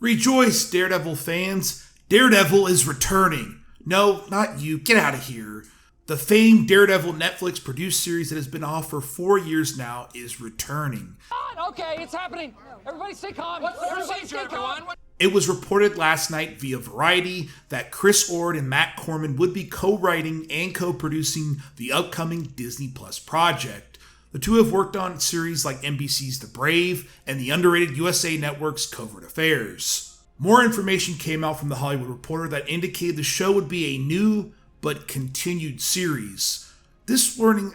Rejoice, Daredevil fans! Daredevil is returning! No, not you, get out of here. The famed Daredevil Netflix produced series that has been off for 4 years now is returning. Okay, it's happening. Everybody stay calm. What's the procedure, everyone? It was reported last night via Variety that Chris Ord and Matt Corman would be co-writing and co-producing the upcoming Disney Plus project. The two have worked on series like NBC's The Brave and the underrated USA Network's Covert Affairs. More information came out from The Hollywood Reporter that indicated the show would be a new but continued series. This wording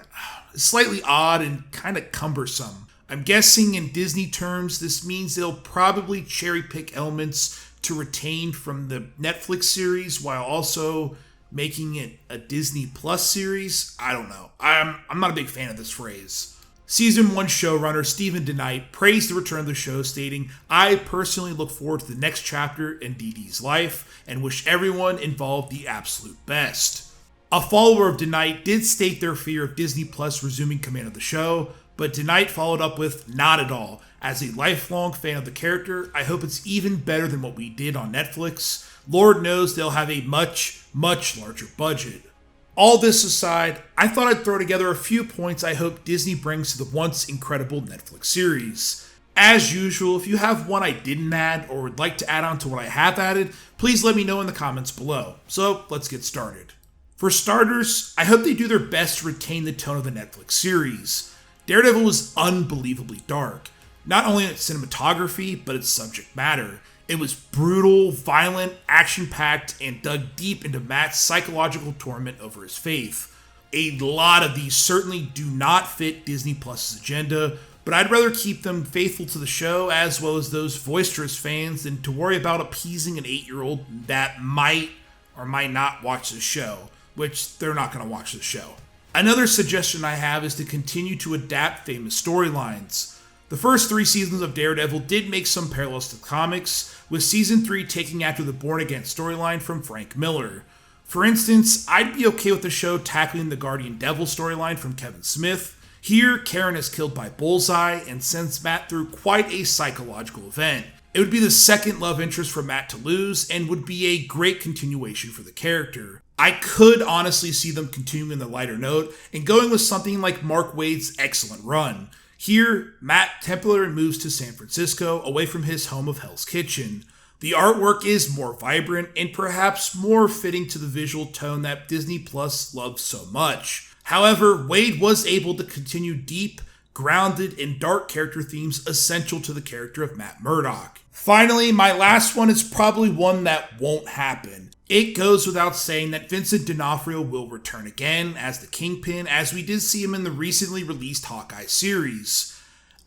is slightly odd and kind of cumbersome. I'm guessing in Disney terms, this means they'll probably cherry pick elements to retain from the Netflix series while also making it a Disney Plus series. I don't know. I'm not a big fan of this phrase. Season 1 showrunner Stephen DeKnight praised the return of the show, stating, "I personally look forward to the next chapter in Dee Dee's life and wish everyone involved the absolute best." A follower of DeKnight did state their fear of Disney Plus resuming command of the show, but DeKnight followed up with, "Not at all. As a lifelong fan of the character, I hope it's even better than what we did on Netflix. Lord knows they'll have a much, much larger budget." All this aside, I thought I'd throw together a few points I hope Disney brings to the once incredible Netflix series. As usual, if you have one I didn't add or would like to add on to what I have added, please let me know in the comments below. So let's get started. For starters, I hope they do their best to retain the tone of the Netflix series. Daredevil was unbelievably dark, not only in its cinematography, but its subject matter. It was brutal, violent, action-packed, and dug deep into Matt's psychological torment over his faith. A lot of these certainly do not fit Disney Plus's agenda, but I'd rather keep them faithful to the show as well as those boisterous fans than to worry about appeasing an 8-year-old that might or might not watch the show, which they're not going to watch the show. Another suggestion I have is to continue to adapt famous storylines. The first 3 seasons of Daredevil did make some parallels to the comics, with season 3 taking after the Born Again storyline from Frank Miller. For instance, I'd be okay with the show tackling the Guardian Devil storyline from Kevin Smith. Here, Karen is killed by Bullseye and sends Matt through quite a psychological event. It would be the second love interest for Matt to lose and would be a great continuation for the character. I could honestly see them continuing the lighter note and going with something like Mark Waid's excellent run. Here, Matt temporarily moves to San Francisco, away from his home of Hell's Kitchen. The artwork is more vibrant and perhaps more fitting to the visual tone that Disney Plus loves so much. However, Waid was able to continue deep, grounded, and dark character themes essential to the character of Matt Murdock. Finally, my last one is probably one that won't happen. It goes without saying that Vincent D'Onofrio will return again as the Kingpin, as we did see him in the recently released Hawkeye series.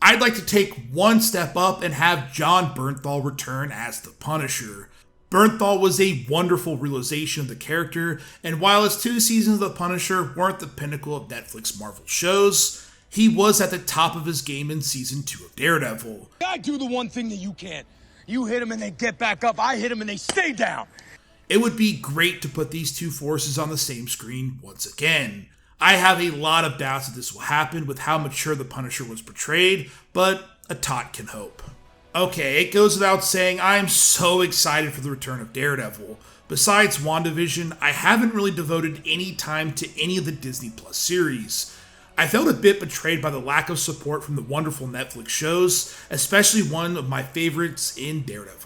I'd like to take one step up and have Jon Bernthal return as the Punisher. Bernthal was a wonderful realization of the character, and while his 2 seasons of the Punisher weren't the pinnacle of Netflix Marvel shows, he was at the top of his game in season 2 of Daredevil. I do the one thing that you can't. You hit them and they get back up. I hit them and they stay down. It would be great to put these two forces on the same screen once again. I have a lot of doubts that this will happen with how mature the Punisher was portrayed, but a tot can hope. Okay, it goes without saying I'm so excited for the return of Daredevil. Besides WandaVision, I haven't really devoted any time to any of the Disney Plus series. I felt a bit betrayed by the lack of support from the wonderful Netflix shows, especially one of my favorites in Daredevil.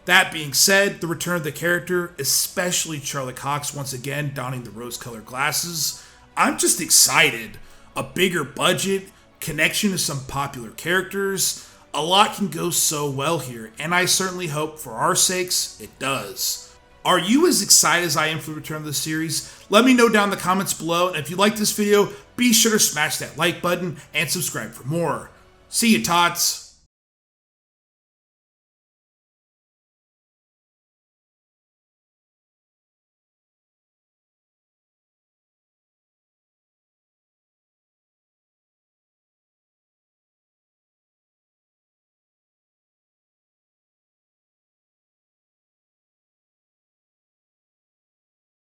That being said, the return of the character, especially Charlie Cox once again donning the rose-colored glasses, I'm just excited. A bigger budget, connection to some popular characters, a lot can go so well here, and I certainly hope for our sakes it does. Are you as excited as I am for the return of the series? Let me know down in the comments below, and if you like this video, be sure to smash that like button and subscribe for more. See you, tots!